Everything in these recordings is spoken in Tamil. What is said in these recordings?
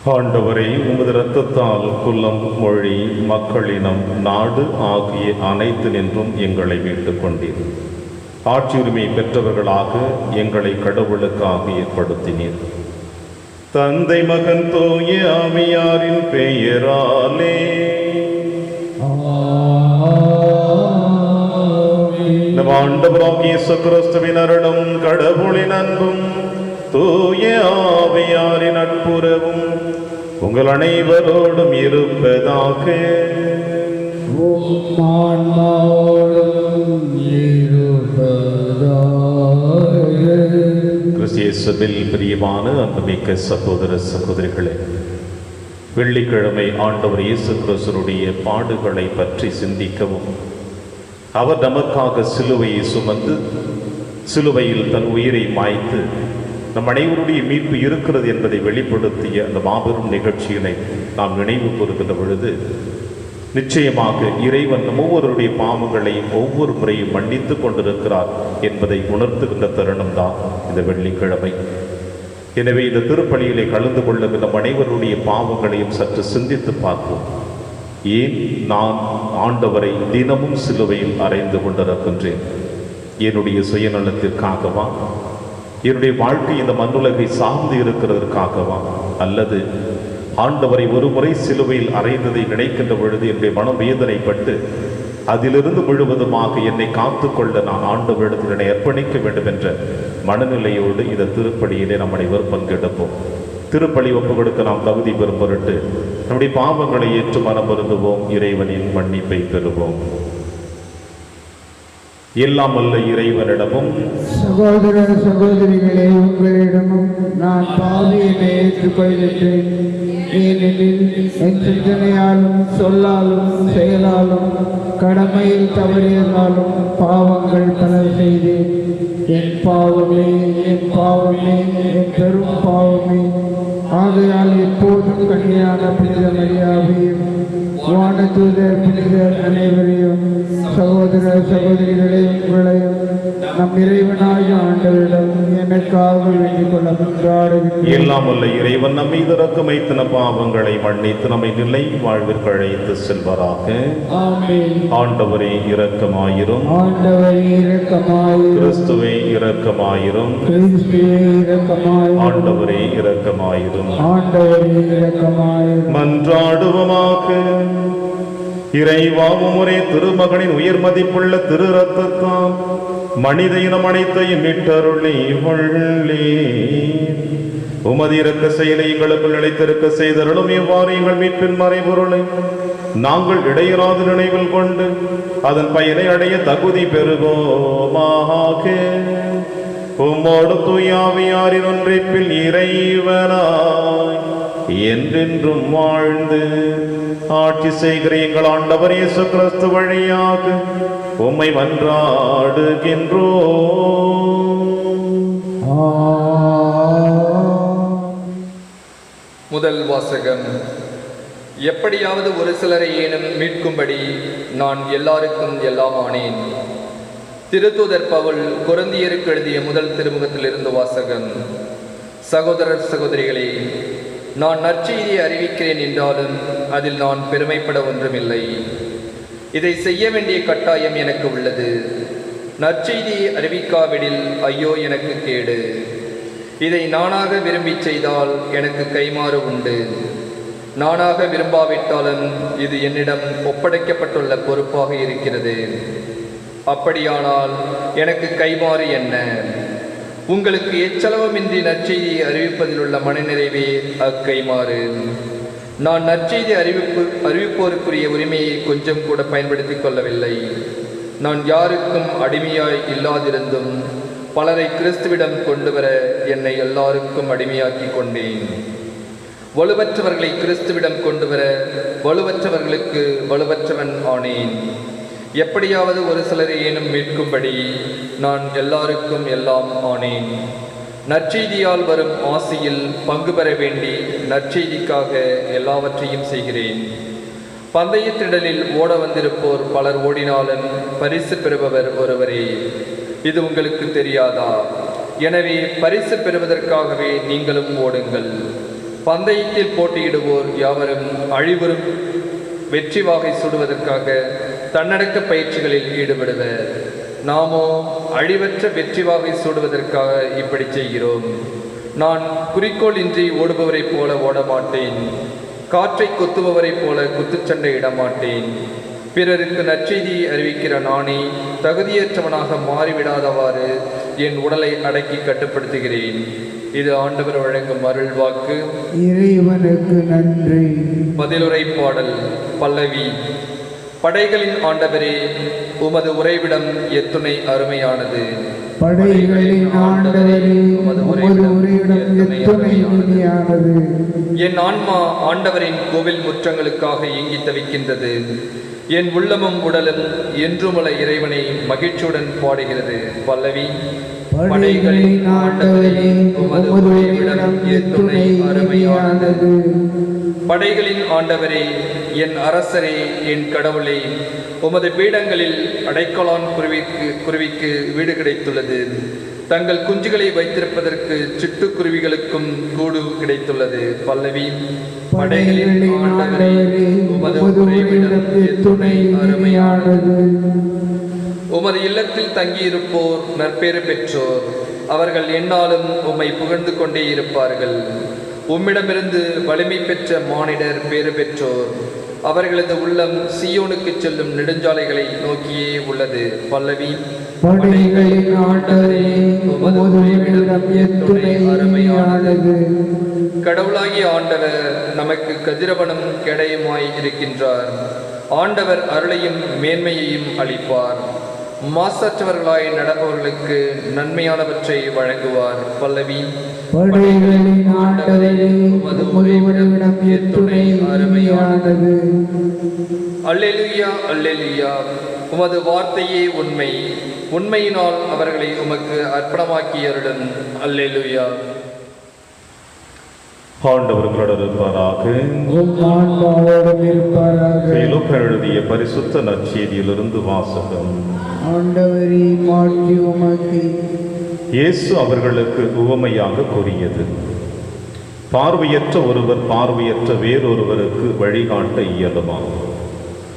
ஆண்டவரே, உமது இரத்தத்தால் குலம், மொழி, மக்களினம், நாடு ஆகிய அனைத்து நின்றும் எங்களை மீட்டுக் கொண்டீர். ஆட்சியுரிமை பெற்றவர்களாக எங்களை கடவுளுக்காக ஏற்படுத்தினீர். தந்தை, மகன், தூய ஆவியாரின் பெயராலே நம் ஆண்டவராகிய இயேசு கிறிஸ்துவின் அருளும் கடவுளின் அன்பும் தூய ஆவியாரின் நட்புறவும் உங்கள் அனைவரோடும் இருப்பதாக. கிறிஸ்தியேசுவில் பிரியமான அன்புமிக்க சகோதர சகோதரிகளே, வெள்ளிக்கிழமை ஆண்டவர் இயேசு கிறிஸ்துவினுடைய பாடுகளை பற்றி சிந்திக்கவும், அவர் நமக்காக சிலுவையை சுமந்து சிலுவையில் தன் உயிரை மாய்த்து நம் அனைவருடைய மீட்பு இருக்கிறது என்பதை வெளிப்படுத்திய அந்த மாபெரும் நிகழ்ச்சியினை நாம் நினைவு கூறுகின்ற பொழுது, நிச்சயமாக இறைவன் நம் ஒவ்வொருடைய பாவங்களையும் ஒவ்வொரு முறையும் மன்னித்து கொண்டிருக்கிறார் என்பதை உணர்த்துகின்ற தருணம் தான் இந்த வெள்ளிக்கிழமை. எனவே இந்த திருப்பலியிலே கலந்து கொள்ளுகிற நம் அனைவருடைய பாவங்களையும் சற்று சிந்தித்து பார்ப்போம். ஏன் நான் ஆண்டவரை தினமும் சிலுவையில் அறைந்து கொண்டிருக்கின்றேன்? என்னுடைய சுயநலத்திற்காகவா? என்னுடைய வாழ்க்கை இந்த மண்ணுலகை சார்ந்து இருக்கிறதற்காகவா? அல்லது ஆண்டவரை ஒரு முறை சிலுவையில் அறைந்ததை நினைக்கின்ற பொழுது என்னுடைய மனம் வேதனைப்பட்டு அதிலிருந்து முழுவதுமாக என்னை காத்துக்கொள்ள நான் ஆண்டவரிடத்தில் என்னை அர்ப்பணிக்க வேண்டும் என்ற மனநிலையோடு இந்த திருப்பலியிலே நம் அனைவரும் பங்கெடுப்போம். திருப்பலி ஒப்பு கொடுக்க நாம் தகுதி பெறும் பொருட்டு நம்முடைய பாவங்களை ஏற்று மனம் வருந்துவோம். இறைவனின் மன்னிப்பை பெறுவோம். எல்லாம் வல்ல இறைவனிடமும் சகோதர சகோதரிகளே, உங்களிடமும் நான் பாவியனை ஏற்றுக்கொள்கின்றேன். ஏனெனில் என் சிந்தனையாலும் சொல்லாலும் செயலாலும் கடமையில் தவறியதாலும் பாவங்கள் பல செய்தேன். என் பாவமே, என் பாவமே, என் பெரும் பாவமே. ஆகையால் எப்போதும் கன்னியான புனித மரியாவையும் வானதூதர் புனிதர் அனைவரையும், சகோதர சகோதரிகளை உங்களையும் நம் இறைவனாகிய ஆண்டவரிடம் எனக்காக வேண்டிக் கொள்ள மன்றாடுகிறேன். எல்லாம் வல்ல இறைவன் நம் மீது இரக்கம் வைத்து நம் பாவங்களை மன்னித்து நம்மை நிலை வாழ்விற்கு அழைத்து செல்வராக. ஆமென். ஆண்டவரே இரக்கமாயிரும். ஆண்டவரே இரக்கமாயிரும். கிறிஸ்துவே இரக்கமாயிரும். கிறிஸ்துவே இரக்கமாயிரும். ஆண்டவரே இரக்கமாயிரும். ஆண்டவரே இரக்கமாயிரும். மன்றாடுவோமாக. இறைவா, உம்முடைய திருமகனின் உயர் மதிப்புள்ள திரு ரத்தத்தால் மனித இனம் அனைத்தையும் மீட்டருளி வள்ளி உமது இரக்க செயலை எங்களுக்குள் நிலைத்திருக்க செய்தருளும். எவ்வாறு எங்கள் மீட்பின் மறைபொருளை நாங்கள் இடையராது நினைவில் கொண்டு அதன் பயனை அடைய தகுதி பெறுவோமாக. உம்மோடு தூயாவியாரின் ஒன்றைப்பில் இறைவனாய் என்றென்றும் வாழ்ந்து ஆட்சி செய்கிற எங்கள் ஆண்டவர் இயேசு கிறிஸ்து வழியாக உம்மை மன்றாடுகின்றோம். முதல் வாசகம். எப்படியாவது ஒரு சிலரை ஏனும் மீட்கும்படி நான் எல்லாருக்கும் எல்லாம் ஆனேன். திருத்தூதர் பவுல் கொரிந்தியருக்கு எழுதிய முதல் திருமுகத்திலிருந்து வாசகம். சகோதரர் சகோதரிகளே, நான் நற்செய்தியை அறிவிக்கிறேன் என்றாலும் அதில் நான் பெருமைப்பட ஒன்றுமில்லை. இதை செய்ய வேண்டிய கட்டாயம் எனக்கு உள்ளது. நற்செய்தியை அறிவிக்காவிடில் ஐயோ எனக்கு கேடு. இதை நானாக விரும்பி செய்தால் எனக்கு கைமாறு உண்டு. நானாக விரும்பாவிட்டாலும் இது என்னிடம் ஒப்படைக்கப்பட்டுள்ள பொறுப்பாக இருக்கிறது. அப்படியானால் எனக்கு கைமாறு என்ன? உங்களுக்கு எச்சலவமின்றி நற்செய்தியை அறிவிப்பதில் உள்ள மனநிறைவே அக்கைமாறு. நான் நற்செய்தி அறிவிப்போருக்குரிய உரிமையை கொஞ்சம் கூட பயன்படுத்திக் கொள்ளவில்லை. நான் யாருக்கும் அடிமையாய் இல்லாதிருந்தும் பலரை கிறிஸ்துவிடம் கொண்டு வர என்னை எல்லாருக்கும் அடிமையாக்கி கொண்டேன். வலுவற்றவர்களை கிறிஸ்துவிடம் கொண்டு வர வலுவற்றவர்களுக்கு வலுவற்றவன் ஆனேன். எப்படியாவது ஒரு சிலரை ஏனும் மீட்கும்படி நான் எல்லாருக்கும் எல்லாம் ஆனேன். நற்செய்தியால் வரும் ஆசியில் பங்கு பெற வேண்டி நற்செய்திக்காக எல்லாவற்றையும் செய்கிறேன். பந்தயத்திடலில் ஓட வந்திருப்போர் பலர் ஓடினாலும் பரிசு பெறுபவர் ஒருவரே. இது உங்களுக்கு தெரியாதா? எனவே பரிசு பெறுவதற்காகவே நீங்களும் ஓடுங்கள். பந்தயத்தில் போட்டியிடுவோர் யாவரும் அழிவரும் வெற்றி வாகை சூடுவதற்காக தன்னடக்க பயிற்சிகளில் ஈடுபடுவர். நாமோ அழிவற்ற வெற்றி வாகை சூடுவதற்காக இப்படி செய்கிறோம். நான் குறிக்கோள் இன்றி ஓடுபவரைப் போல ஓட மாட்டேன். காற்றை கொத்துபவரைப் போல குத்துச்சண்டை இடமாட்டேன். பிறருக்கு நற்செய்தியை அறிவிக்கிற நானே தகுதியற்றவனாக மாறிவிடாதவாறு என் உடலை அடக்கி கட்டுப்படுத்துகிறேன். இது ஆண்டவர் வழங்கும் அருள் வாக்கு. இறைவனுக்கு நன்றி. பதிலுரை பாடல். பல்லவி. படைகளின் ஆண்டவரே, உமது உறைவிடம் எத்துணை அருமையானது. படைகளின் ஆண்டவரே, உமது உறைவிடம் எத்துணை இனிமையானது. என் ஆன்மா ஆண்டவரின் கோவில் முற்றங்களுக்காக ஏங்கி தவிக்கின்றது. என் உள்ளமும் உடலும் என்றுமுள்ள இறைவனை மகிழ்ச்சியுடன் பாடுகிறது. பல்லவி. படைகளின் ஆண்டவரே, உமது உறைவிடம் எத்துணை அருமையானது. படைகளின் ஆண்டவரே, என் அரசரே, என் கடவுளே, உமது பீடங்களில் அடைக்கலான் குருவிக்கு வீடு கிடைத்துள்ளது. தங்கள் குஞ்சுகளை வைத்திருப்பதற்கு சிட்டுக்குருவிகளுக்கும் கூடு கிடைத்துள்ளது. பல்லவி. படைகளின் ஆண்டவரே, உமது உறைவிடம் எத்துணை அருமையானது. உமது இல்லத்தில் தங்கியிருப்போர் நற்பேறு பெற்றோர். அவர்கள் எந்நாளும் உம்மை புகழ்ந்து கொண்டே இருப்பார்கள். உம்மிடமிருந்து வலிமை பெற்ற மானிடர் பேறு பெற்றோர். அவர்களது உள்ளம் சீயோனுக்கு செல்லும் நெடுஞ்சாலைகளை நோக்கியே உள்ளது. பல்லவி. படைகளின் ஆண்டவரே, உமது உறைவிடம் எத்துணை அருமையானது. கடவுளாகிய ஆண்டவர் நமக்கு கதிரவனும் கேடயமாய் இருக்கின்றார். ஆண்டவர் அருளையும் மேன்மையையும் அளிப்பார். மாசற்றவர்களாய் நடப்பவர்களுக்கு நன்மையானவற்றை வழங்குவார். பல்லவி. படைகளின் ஆண்டவரே, உமது உறைவிடம் எத்துணை அருமையானது. அல்லேலூயா, அல்லேலூயா. உமது வார்த்தையே உண்மை. உண்மையினால் அவர்களை உமக்கு அர்ப்பணமாக்கியருடன். அல்லேலூயா. ஆண்டவர்களோடு இருப்பாராக. உம் ஆன்மாவோடும் இருப்பாராக. லூக்கா எழுதிய பரிசுத்த நற்செய்தியிலிருந்து வாசகம். ஆண்டவரே, மாட்சி உமக்கு. இயேசு அவர்களுக்கு உவமையாக கூறியது. பார்வையற்ற ஒருவர் பார்வையற்ற வேறொருவருக்கு வழிகாட்ட இயலுமா?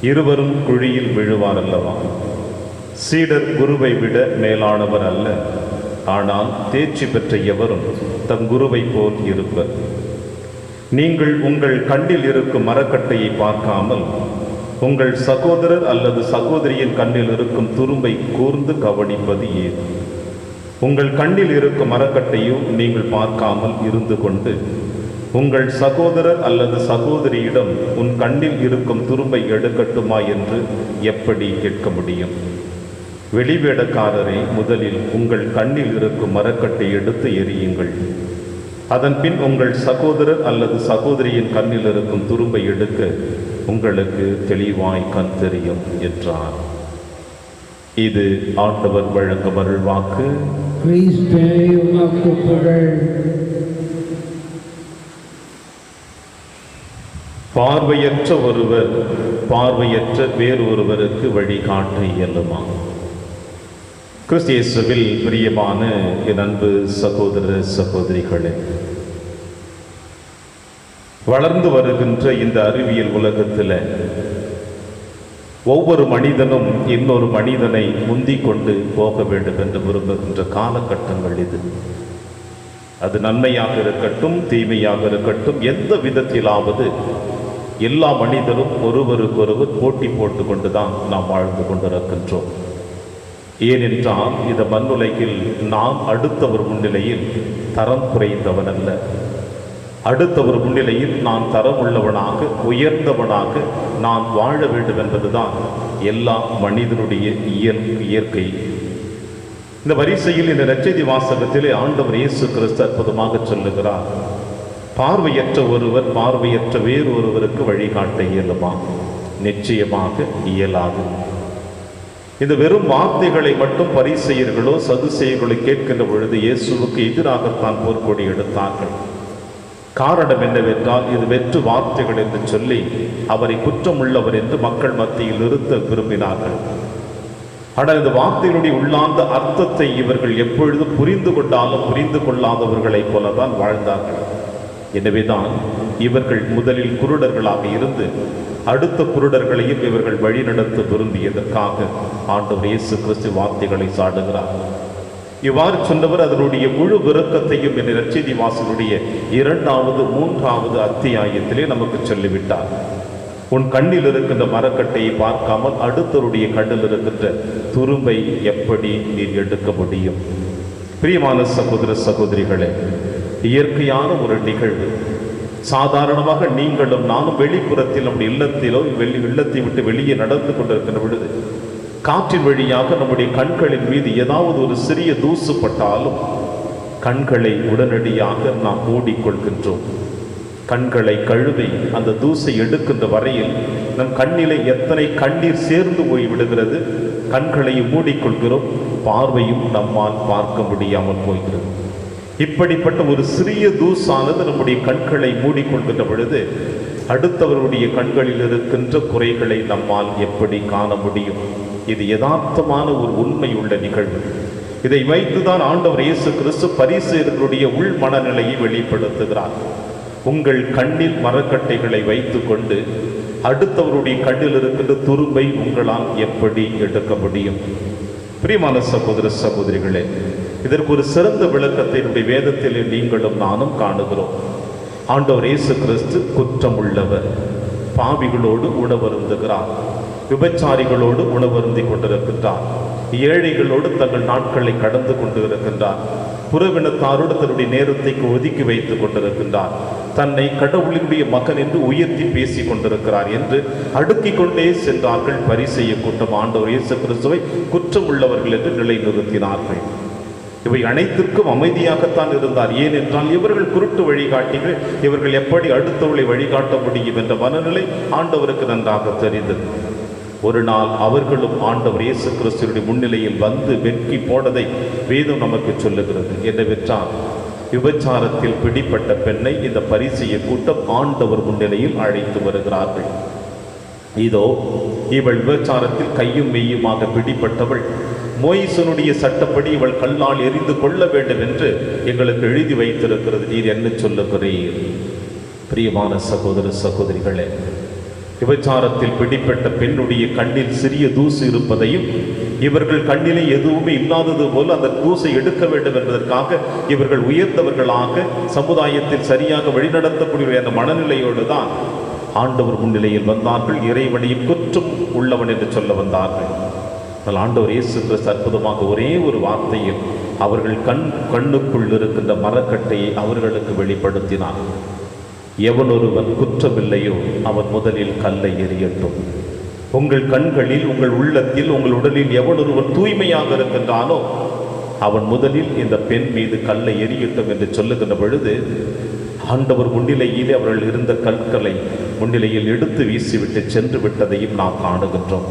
இருவரும் குழியில் விழுவார் அல்லவா? சீடர் குருவை விட மேலானவர் அல்ல. ஆனால் தேர்ச்சி பெற்ற எவரும் தம் குருவை போல் இருப்பர். நீங்கள் உங்கள் கண்ணில் இருக்கும் மரக்கட்டையை பார்க்காமல் உங்கள் சகோதரர் அல்லது சகோதரியின் கண்ணில் இருக்கும் துரும்பை கூர்ந்து கவனிப்பது ஏன்? உங்கள் கண்ணில் இருக்கும் மரக்கட்டையும் நீங்கள் பார்க்காமல் இருந்து கொண்டு உங்கள் சகோதரர் அல்லது சகோதரியிடம் உன் கண்ணில் இருக்கும் துரும்பை எடுக்கட்டுமா என்று எப்படி கேட்க முடியும்? வெளிவேடக்காரரை, முதலில் உங்கள் கண்ணில் இருக்கும் மரக்கட்டை எடுத்து எறியுங்கள். அதன் பின் உங்கள் சகோதரர் அல்லது சகோதரியின் கண்ணில் இருக்கும் துரும்பை எடுக்க உங்களுக்கு தெளிவாய் கண் தெரியும் என்றார். இது ஆண்டவர் வழங்கும் அருள்வாக்கு. கிறிஸ்துவே, உமக்கு புகழ். பார்வையற்ற ஒருவர் பார்வையற்ற வேறொருவருக்கு வழிகாட்ட இயலுமா? கிறிஸ்து இயேசுவில் பிரியமான என் அன்பு சகோதர சகோதரிகளே, வளர்ந்து வருகின்ற இந்த அறிவியல் உலகத்தில் ஒவ்வொரு மனிதனும் இன்னொரு மனிதனை முந்திக் கொண்டு போக வேண்டும் என்று விரும்புகின்ற காலகட்டங்கள் இது. அது நன்மையாக இருக்கட்டும், தீமையாக இருக்கட்டும், எந்த விதத்திலாவது எல்லா மனிதரும் ஒருவருக்கொருவர் போட்டி போட்டு கொண்டுதான் நாம் வாழ்ந்து கொண்டிருக்கின்றோம். ஏனென்றால் இந்த மண்ணுலகில் நாம் அடுத்தவர் முன்னிலையில் தரம் குறைந்தவன் அல்ல. அடுத்தவர் முன்னிலையில் நான் தரம் உள்ளவனாக, உயர்ந்தவனாக நான் வாழ வேண்டும் என்பதுதான் எல்லா மனிதனுடைய இயற்கை. இந்த வரிசையில் இந்த நற்செய்தி வாசகத்திலே ஆண்டவர் இயேசு கிறிஸ்து அற்புதமாக சொல்லுகிறார், பார்வையற்ற ஒருவர் பார்வையற்ற வேறொருவருக்கு வழிகாட்ட இயலுமா? நிச்சயமாக இயலாது. இந்த வெறும் வார்த்தைகளை மட்டும் பரிசேயர்களோ சதுசேயர்களோ கேட்கின்ற பொழுது இயேசுவுக்கு எதிராகத்தான் போர்க்கொடி எடுத்தார்கள். காரணம் என்னவென்றால், இது வெற்று வார்த்தைகள் என்று சொல்லி அவரை குற்றமுள்ளவர் என்று மக்கள் மத்தியில் நிறுத்த விரும்பினார்கள். ஆனால் இந்த வார்த்தைகளுடைய உள்ளார்ந்த அர்த்தத்தை இவர்கள் எப்பொழுதும் புரிந்து கொண்டாலும் புரிந்து கொள்ளாதவர்களைப் போலதான் வாழ்ந்தார்கள். எனவேதான் இவர்கள் முதலில் குருடர்களாக இருந்து அடுத்த குருடர்களையும் இவர்கள் வழிநடத்த விரும்பியதற்காக ஆண்டவர் இயேசு கிறிஸ்து வார்த்தைகளை சாடுகிறார். இவ்வாறு சொன்னவர் அதனுடைய முழு விருக்கத்தையும் என்ற நற்செய்தி வாசலுடைய 2வது 3வது அத்தியாயத்திலே நமக்கு சொல்லிவிட்டார். உன் கண்ணில் இருக்கின்ற மரக்கட்டையை பார்க்காமல் அடுத்தவருடைய கண்ணில் இருக்கின்ற துரும்பை எப்படி நீர் எடுக்க முடியும்? பிரியமான சகோதர சகோதரிகளே, இயற்கையான ஒரு நிகழ்வு. சாதாரணமாக நீங்களும் நானும் வெளிப்புறத்தில் நம்முடைய இல்லத்திலோ இல்லத்தை விட்டு வெளியே நடந்து கொண்டிருக்கின்ற பொழுது காற்றின் வழியாக நம்முடைய கண்களின் மீது ஏதாவது ஒரு சிறிய தூசு பட்டாலும் கண்களை உடனடியாக நாம் மூடிக்கொள்கின்றோம். கண்களை கழுவி அந்த தூசை எடுக்கின்ற வரையில் நம் கண்ணிலே எத்தனை கண்ணீர் சேர்ந்து போய் விடுகிறது. கண்களை மூடிக்கொள்கிறோம், பார்வையும் நம்மால் பார்க்க முடியாமல் போகிறது. இப்படிப்பட்ட ஒரு சிறிய தூசானது நம்முடைய கண்களை மூடிக்கொள்கின்ற பொழுது அடுத்தவருடைய கண்களில் இருக்கின்ற குறைகளை நம்மால் எப்படி காண முடியும்? இது யதார்த்தமான ஒரு உண்மையுள்ள நிகழ்வு. இதை வைத்துதான் ஆண்டவர் இயேசு கிறிஸ்து பரிசேயர்களுடைய உள் மனநிலையை வெளிப்படுத்துகிறார். உங்கள் கண்ணில் மரக்கட்டைகளை வைத்து கொண்டு அடுத்தவருடைய கண்ணில் இருக்கின்ற துரும்பை உங்களால் எப்படி எடுக்க முடியும்? பிரியமான சகோதர சகோதரிகளே, இதற்கு ஒரு சிறந்த விளக்கத்தை என்னுடைய வேதத்தில் நீங்களும் நானும் காணுகிறோம். ஆண்டவர் இயேசு கிறிஸ்து குற்றமுள்ளவர், பாவிகளோடு உணவருந்துகிறார், விபச்சாரிகளோடு உணவருந்தி கொண்டிருக்கின்றார், ஏழைகளோடு தங்கள் நாட்களை கடந்து கொண்டு இருக்கின்றார், புறவினத்தாரோடு தன்னுடைய நேரத்தை ஒதுக்கி வைத்துக் கொண்டிருக்கின்றார், தன்னை கடவுளினுடைய மகன் என்று உயர்த்தி பேசிக் கொண்டிருக்கிறார் என்று அடுக்கிக் கொண்டே சென்றார்கள். பரிசேய கூட்டம் ஆண்டவர் இயேசு கிறிஸ்துவை குற்றம் உள்ளவர்கள் என்று நிலைநிறுத்தினார்கள். இவை அனைத்திற்கும் அமைதியாகத்தான் இருந்தார். ஏனென்றால் இவர்கள் குருட்டு வழிகாட்டிகள், இவர்கள் எப்படி அடுத்தவர்களை வழிகாட்ட முடியும் என்ற மனநிலை ஆண்டவருக்கு நன்றாக தெரிந்தது. ஒரு நாள் அவர்களும் ஆண்டவர் இயேசு கிறிஸ்துவினுடைய முன்னிலையில் வந்து வெட்கி போனதை வேதம் நமக்கு சொல்லுகிறது. என்னவென்றால் விபச்சாரத்தில் பிடிப்பட்ட பெண்ணை இந்த பரிசேய கூட்டம் ஆண்டவர் முன்னிலையில் அழைத்து வருகிறார்கள். இதோ இவள் விபச்சாரத்தில் கையும் மெய்யுமாக பிடிப்பட்டவள், மோயிசனுடைய சட்டப்படி இவள் கல்லால் எரிந்து கொள்ள வேண்டும் என்று எங்களுக்கு எழுதி வைத்திருக்கிறது. நீர் என்ன சொல்லுகிறீர்? பிரியமான சகோதர சகோதரிகளே, விபச்சாரத்தில் பிடிப்பட்ட பெண்ணுடைய கண்ணில் சிறிய தூசு இருப்பதையும் இவர்கள் கண்ணிலே எதுவுமே இல்லாதது போல அந்த தூசை எடுக்க வேண்டும் என்பதற்காக இவர்கள் உயர்ந்தவர்களாக சமுதாயத்தில் சரியாக வழிநடத்தக்கூடிய அந்த மனநிலையோடு தான் ஆண்டவர் முன்னிலையில் வந்தார்கள். இறைவனையும் குற்றம் உள்ளவன் என்று சொல்ல வந்தார்கள். ஆண்டவர் இயேசு கிறிஸ்து அற்புதமாக ஒரே ஒரு வார்த்தையில் அவர்கள் கண்ணுக்குள் இருக்கின்ற மரக்கட்டையை அவர்களுக்கு வெளிப்படுத்தினார். எவனொருவன் குற்றமில்லையோ அவன் முதலில் கல்லை எறியட்டும். உங்கள் கண்களில், உங்கள் உள்ளத்தில், உங்கள் உடலில் எவனொருவன் தூய்மையாக இருக்கின்றானோ அவன் முதலில் இந்த பெண் மீது கல்லை எறியட்டும் என்று சொல்லுகின்ற பொழுது ஆண்டவர் முன்னிலையிலே அவர்கள் இருந்த கற்களை முன்னிலையில் எடுத்து வீசிவிட்டு சென்று விட்டதையும் நாம் காணுகின்றோம்.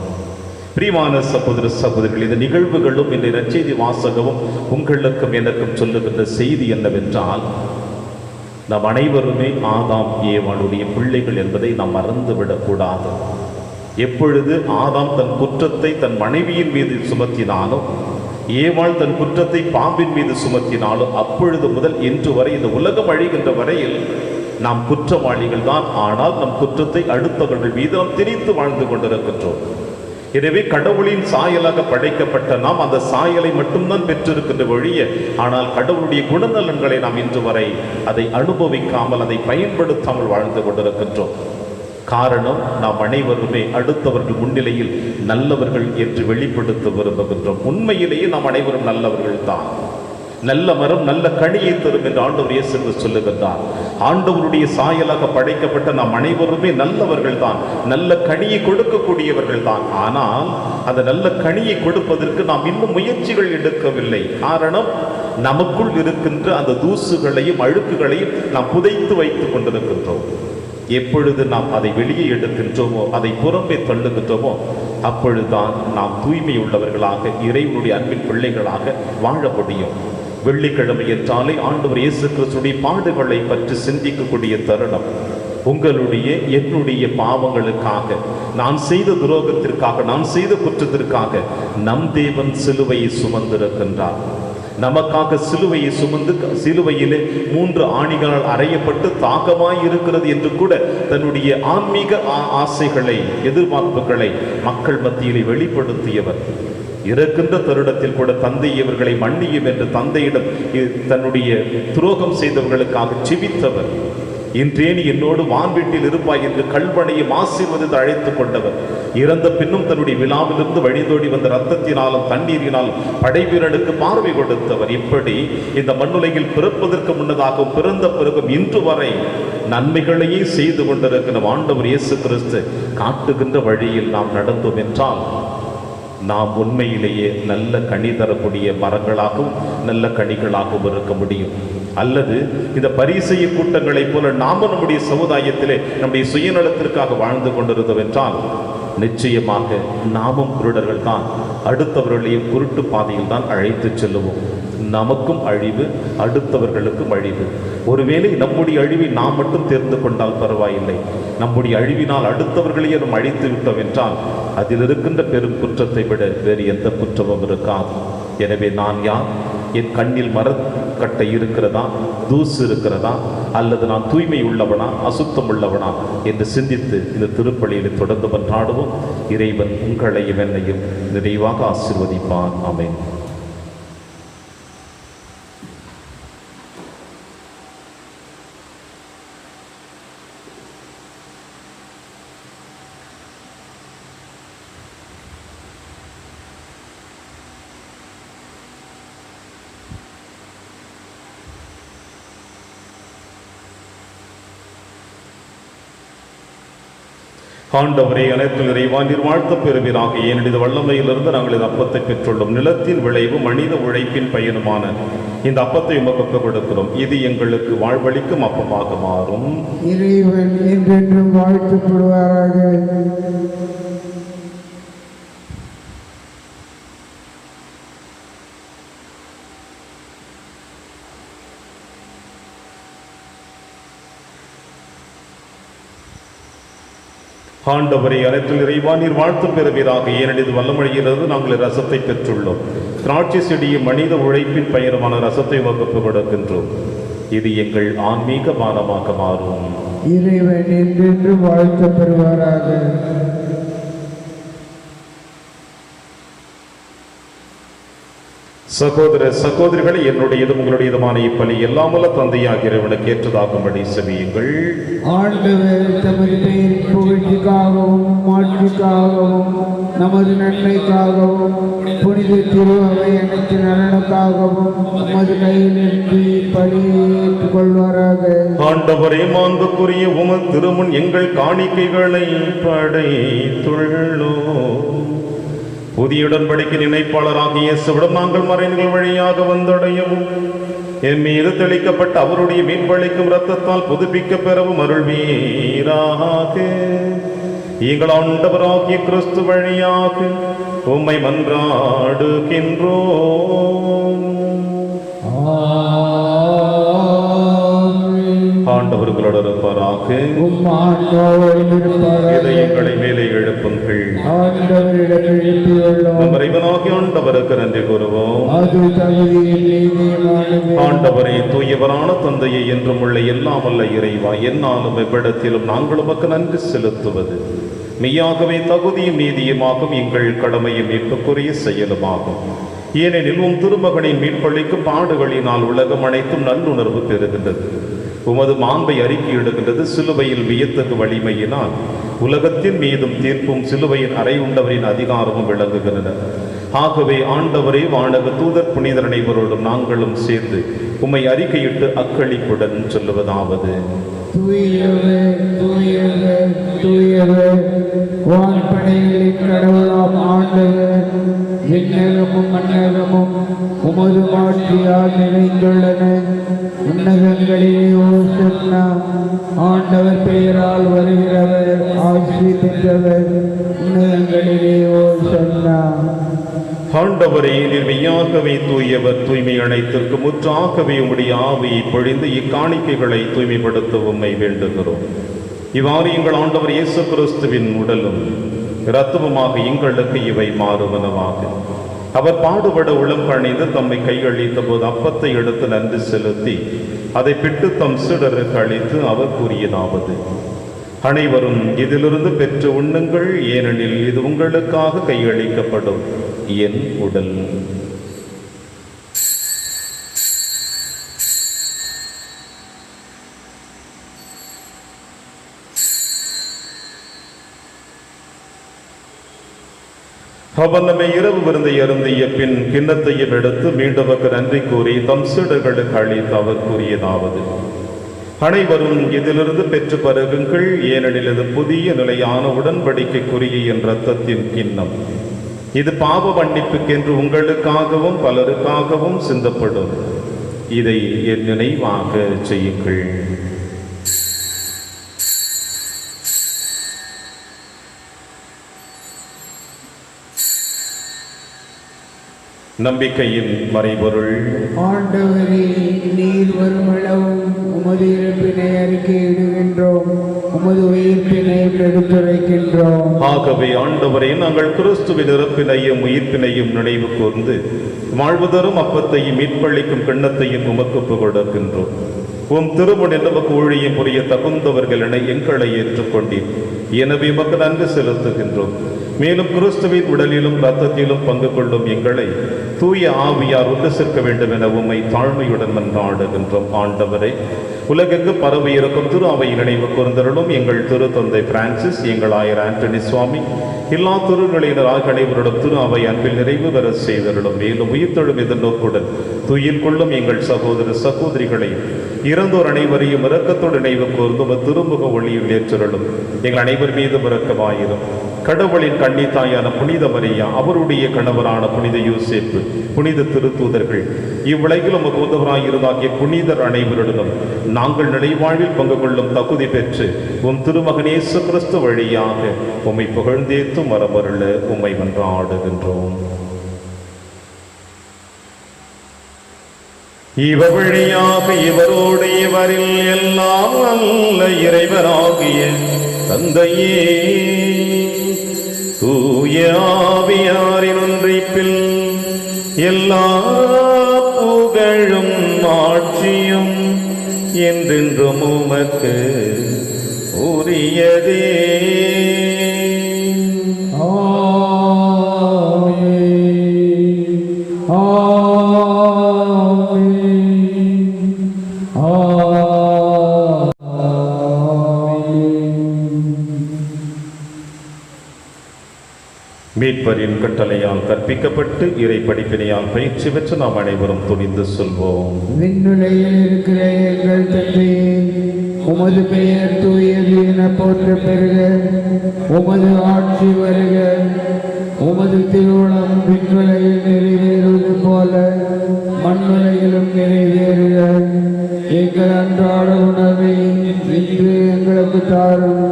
பிரியமான சகோதர சகோதரிகள், இந்த நிகழ்வுகளும் இந்த நற்செய்தி வாசகமும் உங்களுக்கும் எனக்கும் சொல்லுகின்ற செய்தி என்னவென்றால், நாம் அனைவருமே ஆதாம் ஏவாளுடைய பிள்ளைகள் என்பதை நாம் மறந்துவிடக்கூடாது. எப்பொழுது ஆதாம் தன் குற்றத்தை தன் மனைவியின் மீது சுமத்தினானோ, ஏவாள் தன் குற்றத்தை பாம்பின் மீது சுமத்தினாலோ, அப்பொழுது முதல் இன்று வரை இந்த உலகம் அழிகின்ற வரையில் நாம் குற்றவாளிகள் தான். ஆனால் நம் குற்றத்தை அடுத்தவர்கள் மீது நாம் திணித்து வாழ்ந்து கொண்டிருக்கின்றோம். எனவே கடவுளின் சாயலாக படைக்கப்பட்ட நாம் அந்த சாயலை மட்டும்தான் பெற்றிருக்கின்ற வழிய, ஆனால் கடவுளுடைய குணநலன்களை நாம் இன்று வரை அதை அனுபவிக்காமல், அதை பயன்படுத்தாமல் வாழ்ந்து கொண்டிருக்கின்றோம். காரணம், நாம் அனைவருமே அடுத்தவர்கள் முன்னிலையில் நல்லவர்கள் என்று வெளிப்படுத்த விரும்புகின்றோம். உண்மையிலேயே நாம் அனைவரும் நல்லவர்கள் தான். நல்ல மரம் நல்ல கனியை தரும் என்று ஆண்டவர் இயேசு சொல்லுகின்றார். ஆண்டவருடைய சாயலாக படைக்கப்பட்ட நாம் அனைவருமே நல்லவர்கள் தான், நல்ல கனியை கொடுக்கக்கூடியவர்கள் தான். ஆனால் அந்த நல்ல கனியை கொடுப்பதற்கு நாம் இன்னும் முயற்சிகள் எடுக்கவில்லை. காரணம், நமக்குள் இருக்கின்ற அந்த தூசுகளையும் அழுக்குகளையும் நாம் புதைத்து வைத்துக் கொண்டிருக்கின்றோம். எப்பொழுது நாம் அதை வெளியே எடுக்கின்றோமோ, அதை புறம்பே தள்ளுகின்றோமோ, அப்பொழுதுதான் நாம் தூய்மை உள்ளவர்களாக, இறைவனுடைய அன்பின் பிள்ளைகளாக வாழ முடியும். வெள்ளிக்கிழமை என்றாலே ஆண்டவர் இயேசு கிறிஸ்துவின் பாடுகளை பற்றி சிந்திக்கக்கூடிய தருணம். உங்களுடைய என்னுடைய பாவங்களுக்காக, நான் செய்த துரோகத்திற்காக, நான் செய்த குற்றத்திற்காக நம் தேவன் சிலுவையை சுமந்திருக்கின்றார். நமக்காக சிலுவையை சுமந்து சிலுவையிலே 3 ஆணிகளால் அறையப்பட்டு தாகமாய் இருக்கிறது என்று கூட தன்னுடைய ஆன்மீக ஆசைகளை, எதிர்பார்ப்புகளை மக்கள் மத்தியிலே வெளிப்படுத்தியவர். இறக்கின்ற தருணத்தில் கூட தந்தை இவர்களை மன்னியும் என்று தந்தையிடம் தன்னுடைய துரோகம் செய்தவர்களுக்காக ஜெபித்தவர். இன்றே நீ என்னோடு வான்வீட்டில் இருப்பாய் என்று கல்வனையும் ஆசீர்வதித்து அழைத்துக் கொண்டவர். இறந்த பின்னும் தன்னுடைய விழாவிலிருந்து வழிந்தோடி வந்த இரத்தத்தினாலும் தண்ணீரினாலும் படைவீரனுக்கு பார்வை கொடுத்தவர். இப்படி இந்த மண்ணுலகில் பிறப்பதற்கு முன்னதாகவும் பிறந்த பிறகும் இன்று வரை நன்மைகளையே செய்து கொண்டிருக்கிற ஆண்டவர் இயேசு கிறிஸ்து காட்டுகின்ற வழியில் நாம் நடந்தோம் என்றால் நாம் உண்மையிலேயே நல்ல கனி தரக்கூடிய மரங்களாகவும் நல்ல கனிகளாகவும் இருக்க முடியும். அல்லது இந்த பரிசெய்ய கூட்டங்களைப் போல நாம நம்முடைய சமுதாயத்திலே நம்முடைய சுயநலத்திற்காக வாழ்ந்து கொண்டிருந்தோம் என்றால் நிச்சயமாக நாமும் குருடர்கள் தான், அடுத்தவர்களையும் குருட்டு பாதையில் தான் அழைத்து செல்லுவோம். நமக்கும் அழிவு, அடுத்தவர்களுக்கும் அழிவு. ஒருவேளை நம்முடைய அழிவை நாம் மட்டும் தேர்ந்து கொண்டால் பரவாயில்லை, நம்முடைய அழிவினால் அடுத்தவர்களையே நாம் அழித்து விட்டோம் என்றால் அதில் இருக்கின்ற பெரும் குற்றத்தை விட வேறு எந்த குற்றமும் இருக்காது. எனவே நான் யார், என் கண்ணில் மரக்கட்டை இருக்கிறதா, தூசு இருக்கிறதா, அல்லது நான் தூய்மை உள்ளவனா அசுத்தம் உள்ளவனா என்று சிந்தித்து இந்த திருப்பலியில் தொடர்ந்து மன்றாடுவோம். இறைவன் உங்களையும் என்னையும் நிறைவாக ஆசீர்வதிப்பான். ஆமென். ஆண்டவரே, அனைத்து நிறைவா நீர் வாழ்த்து பெறுவீராக. ஏனெனில் வல்லமையிலிருந்து நாங்கள் இந்த அப்பத்தை பெற்றுள்ளோம். நிலத்தின் விளைவு மனித உழைப்பின் பயனுமான இந்த அப்பத்தை உமக்கு கொடுக்கிறோம். இது எங்களுக்கு வாழ்வளிக்கும் அப்பமாக மாறும். இறைவன் என்றென்றும் வாழ்த்துப்படுவாராக. ஆண்டவரே, அனைத்து நிறைவா நீர் வாழ்த்து பெறுவீராக. ஏனெனில் வல்லமழையிலிருந்து நாங்கள் ரசத்தை பெற்றுள்ளோம். திராட்சை செடியும் மனித உழைப்பின் பயனுமான ரசத்தை உமக்கு கொடுக்கின்றோம். இது எங்கள் ஆன்மீக பானமாக மாறும். இறைவன் என்றென்றும் வாழ்த்து பெறுவாராக. சகோதர சகோதரிகளை, என்னுடையதும் உங்களுடையதுமான இப்பலி எல்லாமல்ல தந்தையாகிய இறைவனுக்கு ஏற்றதாகும்படி செவியுங்கள். ஆண்டவர் தமது பெயரின் புகழ்ச்சிக்காகவும் மாட்சிக்காகவும் நமது நன்மைக்காகவும் புனித திரு அவை அனைத்து நலனுக்காகவும் நமது கையிலிருந்து பலியை ஏற்றுக் கொள்வாராக. ஆண்டவரே, மாண்புக்குரிய உமது திருமுன் எங்கள் காணிக்கைகளை படைத்துள்ளோம். புதிய உடன்படிக்கை நினைப்பாளராகிய இயேசுவிடம் நாங்கள் மறைநூல் வழியாக வந்தடையவும் என் மீது தெளிக்கப்பட்ட அவருடைய மீன்பளிக்கும் இரத்தத்தால் புதுப்பிக்க பெறவும் அருள்வீராக. எங்கள் ஆண்டவராகிய கிறிஸ்து வழியாக உம்மை மன்றாடுகின்றோம். ஆண்டவர்களோடு இருப்பாராக. இதயங்களை மேலே எழுப்புங்கள். இறைவனாகிய ஆண்டவருக்கு நன்றி கூறுவோம். ஆண்டவரே, தூயவரான தந்தையை என்றும் உள்ள எல்லாம் வல்ல இறைவா, என்னாலும் எவ்விடத்திலும் நாங்கள் உமக்கு நன்றி செலுத்துவது மெய்யாகவே தகுதியும் நீதியுமாகும், எங்கள் கடமையும் மீட்புக்குரிய செயலுமாகும். ஏனெனில் உம் திருமகனின் மீட்பளிக்கும் பாடுகளினால் உலகம் அனைத்தும் நல்லுணர்வு பெறுகின்றது. உமது மாண்பை அறிக்கையிடுகின்றது. சிலுவையில் வியத்தகு வலிமையினால் உலகத்தின் மீதும் தீர்ப்பும் சிலுவையின் அறை உண்டவரின் அதிகாரமும் விளங்குகின்றன. ஆகவே ஆண்டவரே, வானக தூதர் புனிதர் அனைவரோடும் நாங்களும் சேர்ந்து உம்மை அறிக்கையிட்டு அக்களிப்புடன் சொல்லுவதாவது: தூயவே தூயவே தூயவே, வான்படைகளின் கடவுளாம் ஆண்டவர், விண்ணகமும் மண்ணகமும் உமது மாட்சியால் நிறைந்துள்ளன. உன்னதங்களிலே ஓசன்னா, ஆண்டவர் பெயரால் வருகிறவர் ஆசி பெற்றவர். உன்னதங்களிலே ஓசன்னா. ஆண்டவரே, நீர் மெய்யாகவே தூயவர், தூய்மை அனைத்திற்கு முற்றாகவே உம்முடைய ஆவியை பொழிந்து இக்காணிக்கைகளை தூய்மைப்படுத்த உம்மை வேண்டுகிறோம். இவ்வாறு எங்கள் ஆண்டவர் இயேசு கிறிஸ்துவின் உடலும் இரத்தமுமாக எங்களுக்கு இவை மாறுவனவாக. அவர் பாடுபட உளம் கணிந்து தம்மை கையளித்த போது அப்பத்தை எடுத்து நன்றி செலுத்தி அதை பிட்டு தம் சீடருக்கு அளித்து அவர் கூறியதாவது: அனைவரும் இதிலிருந்து பெற்று உண்ணுங்கள், ஏனெனில் இது உங்களுக்காக கையளிக்கப்படும் என் உடல். அவர் நம்மை இரவு விருந்தை அருந்திய பின் கிண்ணத்தையும் எடுத்து மீண்டவருக்கு நன்றி கூறி தம் சீடர்களுக்கு அளித்து அவர் கூறியதாவது: அனைவரும் இதிலிருந்து பெற்று பருகுங்கள், ஏனெனில் இது புதிய நிலையான உடன்படிக்கைக்குரிய என் இரத்தத்தின் கிண்ணம். இது பாவ மன்னிப்புக்கென்று உங்களுக்காகவும் பலருக்காகவும் சிந்தப்படும். இதை என் நினைவாக செய்யுங்கள். நம்பிக்கையின் மறைபொருள். ஆண்டவரே, நீர் வருமளவும் உமது இறப்பினை அறிக்கையிடுகின்றோம், உமது உயிர்ப்பினையும் எடுத்துரைக்கின்றோம். ஆகவே ஆண்டவரே, நாங்கள் கிறிஸ்துவின் இறப்பினையும் உயிர்ப்பினையும் நினைவு கூர்ந்து வாழ்வுதரும் அப்பத்தையும் மீட்பளிக்கும் கிண்ணத்தையும் உமக்கு கொடுக்கின்றோம். உம் திருமுனில் நமக்கு ஊழியம் புரிய தகுந்தவர்கள் என எங்களை ஏற்றுக்கொண்டீர். எனவே உமக்கு நன்றி செலுத்துகின்றோம். மேலும் கிறிஸ்துவின் உடலிலும் இரத்தத்திலும் பங்கு கொள்ளும் எங்களை தூய ஆவியார் ஒன்று சேர்க்க வேண்டும் என உம்மை தாழ்மையுடன் மன்றாடுகின்றோம். ஆண்டவரை, உலகெங்கு பரவி இருக்கும் திரு அவை நினைவு கூர்ந்தருளும். எங்கள் திரு தந்தை பிரான்சிஸ், எங்கள் ஆயர் ஆண்டனி சுவாமி, எல்லா திருநிலையினராக அனைவரிடம் திரு அவை அன்பில் நிறைவு பெற செய்தருளும். மேலும் உயிர்த்தெழும் எதிர்நோக்குடன் துயில் கொள்ளும் எங்கள் சகோதர சகோதரிகளையும் இறந்தோர் அனைவரையும் இரக்கத்தோடு நினைவு கூர்ந்து திருமுக ஒளியில் ஏற்றருளும். எங்கள் அனைவர் மீதும் இரக்கமாயிரும். கடவுளின் கன்னித்தாயான புனித மரியா, அவருடைய கணவரான புனித யோசேப்பு, புனித திருத்தூதர்கள், இவ்வுலகில் உமக்கு உதவராயிருந்தாகிய புனிதர் அனைவருடனும் நாங்கள் நிலைவாழ்வில் பங்கு கொள்ளும் தகுதி பெற்று உம் திருமகன் இயேசு கிறிஸ்து வழியாக உம்மை புகழ்ந்தேத்தும் மரமருள உம்மை மன்றாடுகின்றோம். இவர் வழியாக இவரோடு இவரில் எல்லாம் அல்ல இறைவனாகிய தந்தையே, தூய ஆவியாரின் ஒன்றிப்பில் எல்லா புகழும் ஆட்சியும் என்றென்றும் உமக்கு உரியதே. மீட்பரின் கட்டளையால் கற்பிக்கப்பட்டு இறை படிப்பினையால் பயிற்சி பெற்று நாம் அனைவரும் துணிந்து சொல்வோம். விண்ணுலகில் இருக்கிற எங்கள் தந்தையே, உமது பெயர் தூயது என போற்ற பெறுக. உமது ஆட்சி வருக. உமது திருவுளம் விண்ணுலகில் நிறைவேறுவது போல மண்ணுலகிலும் நிறைவேறுக. எங்கள் அன்றாட உணவை இன்று எங்களுக்கு தாரும்.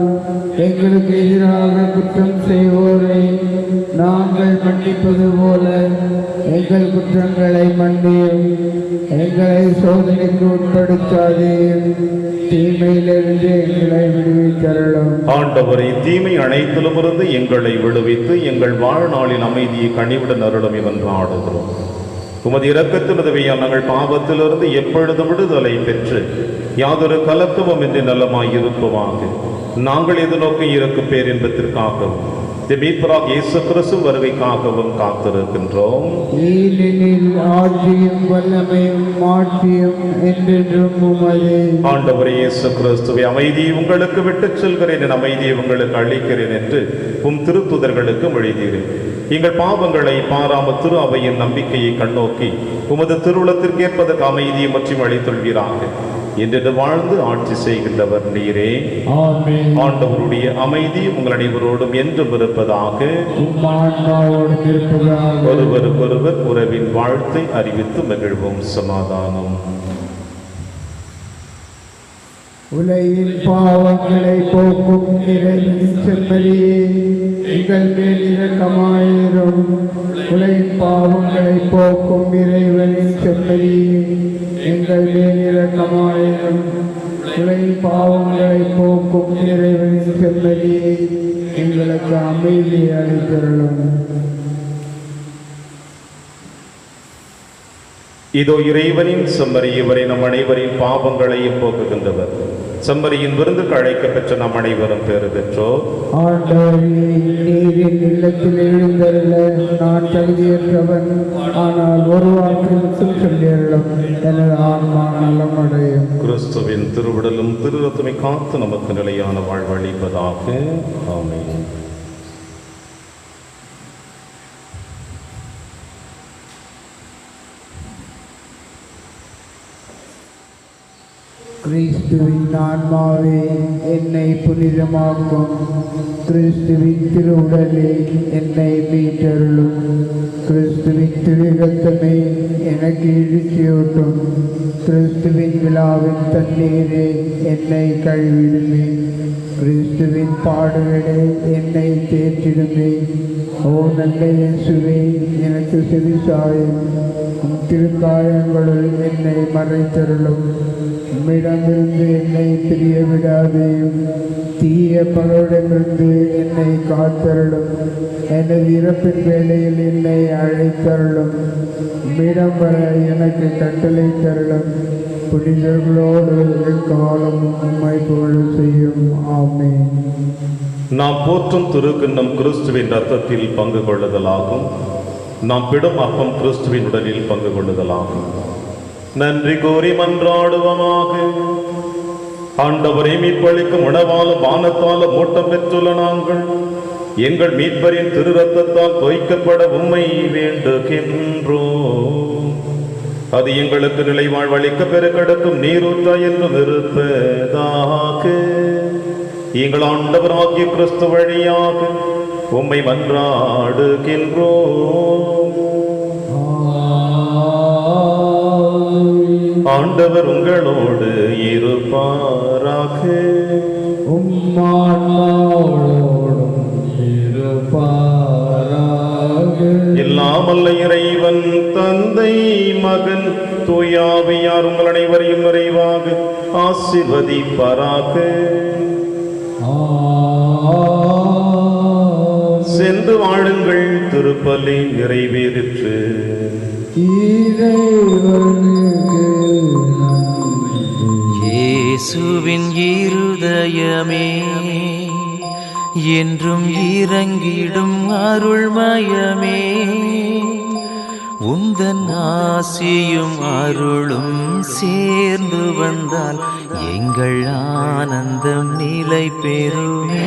எங்களுக்கு எதிராக குற்றம் செய்வோரை நாங்கள் மன்னிப்பது போல எங்கள் குற்றங்களை மன்னியும். எங்களை சோதனைக்கு உட்படுத்தாதேயும், தீமையிலிருந்து எங்களை விடுவித்தருளும். ஆண்டவரை, தீமை அனைத்திலும் இருந்து எங்களை விடுவித்து எங்கள் வாழ்நாளில் அமைதியை கனிவுடன் அருளும் என்று ஆடுகிறோம். உமது இரக்கத்தின் உதவியால் நாங்கள் பாவத்திலிருந்து எப்பொழுது விடுதலை பெற்று யாதொரு கலக்கமும் இன்றி நலமாய் இருப்போமாக. நாங்கள் எதிர்நோக்கி இருக்கும் பேரின்பத்திற்காகவும் மீட்பராக இயேசு கிறிஸ்து வருகைக்காகவும் காத்திருக்கின்றோம். ஏனெனில் ஆட்சியும் வல்லமையும் மாட்சியும் என்றென்றும் உமதே. ஆண்டவரே இயேசு கிறிஸ்துவை, அமைதியை உங்களுக்கு விட்டுச் செல்கிறேன், என் அமைதியை உங்களுக்கு அளிக்கிறேன் என்று உம் திருத்துதர்களுக்கு எழுதினீர். எங்கள் பாவங்களை பாராம திரு அவையின் நம்பிக்கையை கண்ணோக்கி உமது திருவுளத்திற்கேற்பதற்கு அமைதியை மற்றும் அளித்துள்வீராக. என்று வாழ்ந்து ஆட்சி செய்கின்றவர் நீரே. ஆண்டவருடைய அமைதி உங்கள் அனைவரோடும் என்றும் இருப்பதாக. ஒருவருக்கொருவர் உறவின் வாழ்த்தை அறிவித்து மகிழ்வோம். சமாதானம். உலகின் பாவங்களை போக்கும் இறைவனின் செம்மறியே, எங்கள் மேல் இரக்கமாயிரும். உலகின் பாவங்களை போக்கும் இறைவனின் செம்மறியே, எங்கள் மேல் இரக்கமாயிரும். உலகின் பாவங்களை போக்கும் இறைவனின் செம்மறியே, எங்களுக்கு அமைதியை அளித்தருளும். இதோ இறைவனின் செம்மறி, இவரை நம் அனைவரின் பாவங்களையும் போக்குகின்றவர். செம்மறியின் விருந்துக்கு அழைக்க பெற்ற நாம் அனைவரும் பேறு பெற்றோர். ஆண்டவரே, நீரின் இல்லத்தில் எழுந்தருள நான் தகுதியற்றவன், ஆனால் ஒரு வார்த்தை மட்டும் சொல்லியருளும், எனது ஆன்மா நலமடையும். கிறிஸ்துவின் திருவிடலும் திருரத்தமை காத்து நமக்கு நிலையான வாழ்வளிப்பதாக. ஆமென். கிறிஸ்துவின் ஆன்மாவே என்னை புனிதமாக்கும், கிறிஸ்துவின் திருவுடலே என்னை மீட்டருளும், கிறிஸ்துவின் திரு இரத்தமே எனக்கு எழுச்சியூட்டும், கிறிஸ்துவின் விழாவின் தண்ணீரே என்னை கழுவிடுமே, கிறிஸ்துவின் பாடுகளே என்னை தேற்றிடுமே. ஓ நல்ல இயேசுவே, எனக்கு செவிசாயும், உம் திருக்காயங்களுள் என்னை மறைத்தருளும், உம்மிடமிருந்து என்னை பிரிய விடாதேயும், தீய பகையிடமிருந்து என்னை காத்தருளும், எனது இறப்பின் வேளையில் என்னை அழைத்தருளும், உம்மிடம் வர எனக்கு கட்டளை தருளும், புனிதர்களோடு எக்காலம் உம்மை புகழ செய்யும். ஆமென். நாம் போற்றும் திருக்கிண்ணம் கிறிஸ்துவின் இரத்தத்தில் பங்கு கொள்ளுதலாகும். நாம் பிடும் அப்பம் கிறிஸ்துவின் உடலில் பங்கு கொள்ளுதலாகும். நன்றி கூறி மன்றாடுவமாக. ஆண்டவரை மீட்பளிக்கும் உணவாலும் வானத்தாலும் மூட்டம் பெற்றுள்ள நாங்கள் எங்கள் மீட்பரின் திரு ரத்தத்தால் தோய்க்கப்பட உம்மை வேண்டுகின்றோம். அது எங்களுக்கு நிலை வாழ்வளிக்க பெருக்கெடுக்கும் நீரூற்ற என்றும் இருப்பதாக. எங்கள் ஆண்டவராகிய கிறிஸ்து வழியாக உம்மை மன்றாடுகின்றோம். ஆண்டவர் உங்களோடு இருப்பாராக. எல்லாமல்ல இறைவன் தந்தை மகன் தூயாவியார் உங்கள் அனைவரையும் நிறைவாக ஆசீர்வதிப்பாராக. சென்று வாழுங்கள், திருப்பலி நிறைவேறிற்று. இயேசுவின் இருதயமே என்றும் இறங்கிடும் அருள்மயமே, உந்தன் ஆசியும் அருளும் சேர்ந்து வந்தால் எங்கள் ஆனந்தம் நிலை பெறுமே.